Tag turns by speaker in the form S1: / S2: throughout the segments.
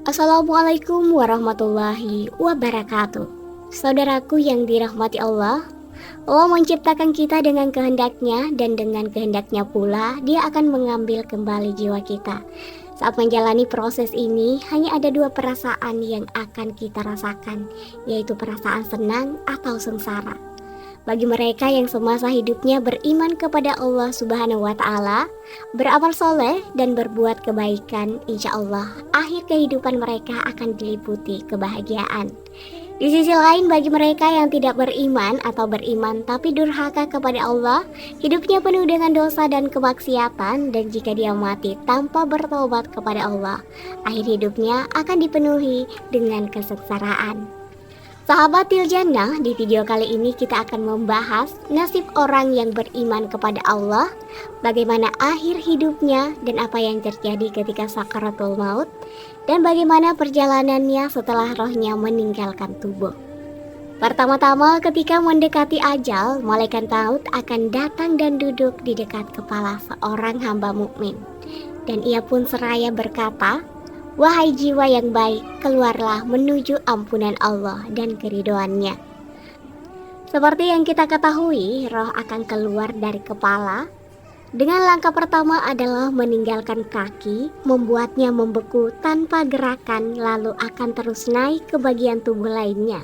S1: Assalamualaikum warahmatullahi wabarakatuh. Saudaraku yang dirahmati Allah, Allah menciptakan kita dengan kehendaknya dan dengan kehendaknya pula Dia akan mengambil kembali jiwa kita. Saat menjalani proses ini, hanya ada dua perasaan yang akan kita rasakan, yaitu perasaan senang atau sengsara. Bagi mereka yang semasa hidupnya beriman kepada Allah Subhanahu wa Ta'ala, beramal soleh dan berbuat kebaikan, insya Allah akhir kehidupan mereka akan diliputi kebahagiaan. Di sisi lain, bagi mereka yang tidak beriman atau beriman tapi durhaka kepada Allah, hidupnya penuh dengan dosa dan kemaksiatan, dan jika dia mati tanpa bertobat kepada Allah, akhir hidupnya akan dipenuhi dengan kesengsaraan. Sahabat Tiljannah, di video kali ini kita akan membahas nasib orang yang beriman kepada Allah, bagaimana akhir hidupnya dan apa yang terjadi ketika sakaratul maut, dan bagaimana perjalanannya setelah rohnya meninggalkan tubuh. Pertama-tama, ketika mendekati ajal, malaikat maut akan datang dan duduk di dekat kepala seorang hamba mukmin, dan ia pun seraya berkata, "Wahai jiwa yang baik, keluarlah menuju ampunan Allah dan keridhoannya." Seperti yang kita ketahui, roh akan keluar dari kepala. Dengan langkah pertama adalah meninggalkan kaki, membuatnya membeku tanpa gerakan, lalu akan terus naik ke bagian tubuh lainnya,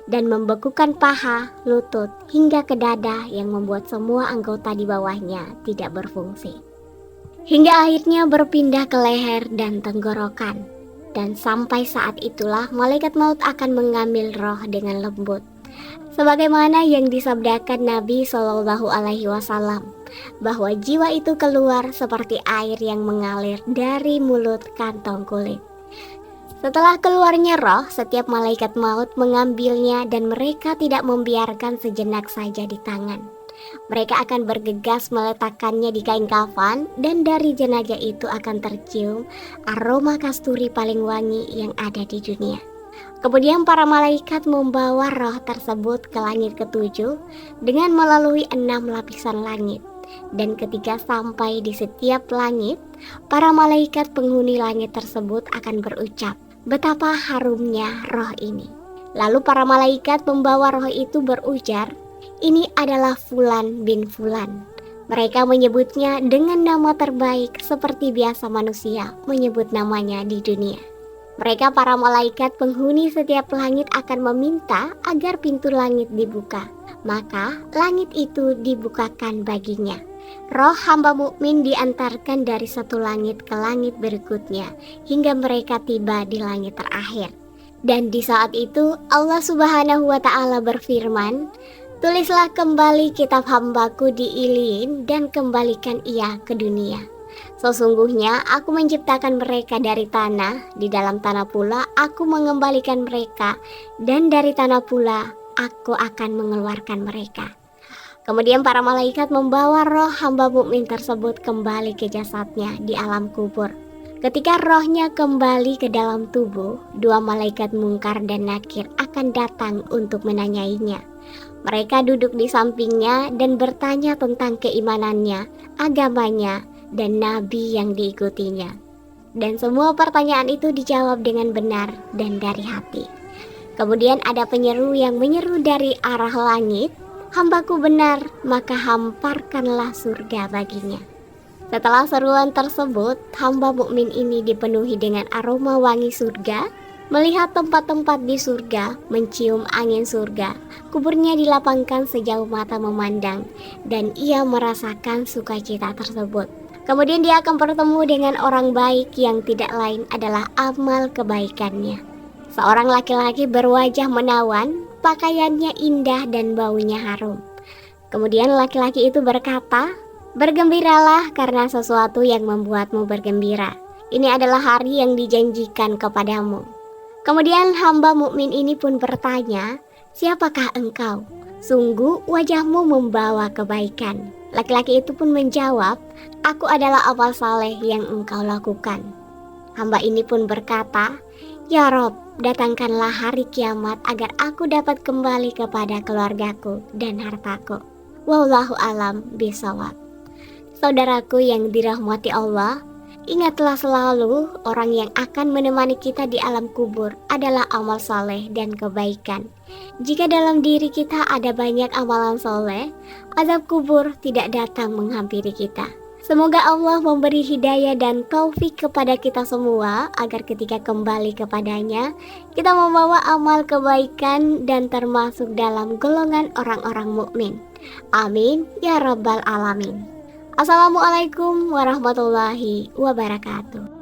S1: dan membekukan paha, lutut, hingga ke dada yang membuat semua anggota di bawahnya tidak berfungsi. Hingga akhirnya berpindah ke leher dan tenggorokan. Dan sampai saat itulah malaikat maut akan mengambil roh dengan lembut. Sebagaimana yang disabdakan Nabi SAW, bahwa jiwa itu keluar seperti air yang mengalir dari mulut kantong kulit. Setelah keluarnya roh, setiap malaikat maut mengambilnya dan mereka tidak membiarkan sejenak saja di tangan. Mereka akan bergegas meletakkannya di kain kafan, dan dari jenazah itu akan tercium aroma kasturi paling wangi yang ada di dunia. Kemudian para malaikat membawa roh tersebut ke langit ketujuh dengan melalui 6 lapisan langit. Dan ketika sampai di setiap langit, para malaikat penghuni langit tersebut akan berucap, "Betapa harumnya roh ini." Lalu para malaikat membawa roh itu berujar, "Ini adalah Fulan bin Fulan." Mereka menyebutnya dengan nama terbaik seperti biasa manusia menyebut namanya di dunia. Mereka para malaikat penghuni setiap langit akan meminta agar pintu langit dibuka. Maka langit itu dibukakan baginya. Roh hamba mukmin diantarkan dari satu langit ke langit berikutnya hingga mereka tiba di langit terakhir. Dan di saat itu Allah Subhanahu wa Ta'ala berfirman, "Tulislah kembali kitab hambaku di Iliin dan kembalikan ia ke dunia. Sesungguhnya aku menciptakan mereka dari tanah, di dalam tanah pula aku mengembalikan mereka, dan dari tanah pula aku akan mengeluarkan mereka." Kemudian para malaikat membawa roh hamba mukmin tersebut kembali ke jasadnya di alam kubur. Ketika rohnya kembali ke dalam tubuh, dua malaikat Mungkar dan Nakir akan datang untuk menanyainya. Mereka duduk di sampingnya dan bertanya tentang keimanannya, agamanya, dan nabi yang diikutinya. Dan semua pertanyaan itu dijawab dengan benar dan dari hati. Kemudian ada penyeru yang menyeru dari arah langit, "Hambaku benar, maka hamparkanlah surga baginya." Setelah seruan tersebut, hamba mukmin ini dipenuhi dengan aroma wangi surga, melihat tempat-tempat di surga, mencium angin surga, kuburnya dilapangkan sejauh mata memandang, dan ia merasakan sukacita tersebut. Kemudian dia akan bertemu dengan orang baik yang tidak lain adalah amal kebaikannya. Seorang laki-laki berwajah menawan, pakaiannya indah dan baunya harum. Kemudian laki-laki itu berkata, "Bergembiralah karena sesuatu yang membuatmu bergembira. Ini adalah hari yang dijanjikan kepadamu." Kemudian hamba mukmin ini pun bertanya, "Siapakah engkau? Sungguh wajahmu membawa kebaikan." Laki-laki itu pun menjawab, "Aku adalah amal saleh yang engkau lakukan." Hamba ini pun berkata, "Ya Rob, datangkanlah hari kiamat agar aku dapat kembali kepada keluargaku dan hartaku." Wallahu alam bisawab. Saudaraku yang dirahmati Allah, Ingatlah selalu, orang yang akan menemani kita di alam kubur adalah amal soleh dan kebaikan. Jika dalam diri kita ada banyak amalan soleh, azab kubur tidak datang menghampiri kita. Semoga Allah memberi hidayah dan taufik kepada kita semua agar ketika kembali kepadanya, kita membawa amal kebaikan dan termasuk dalam golongan orang-orang mukmin. Amin ya rabbal alamin. Assalamualaikum warahmatullahi wabarakatuh.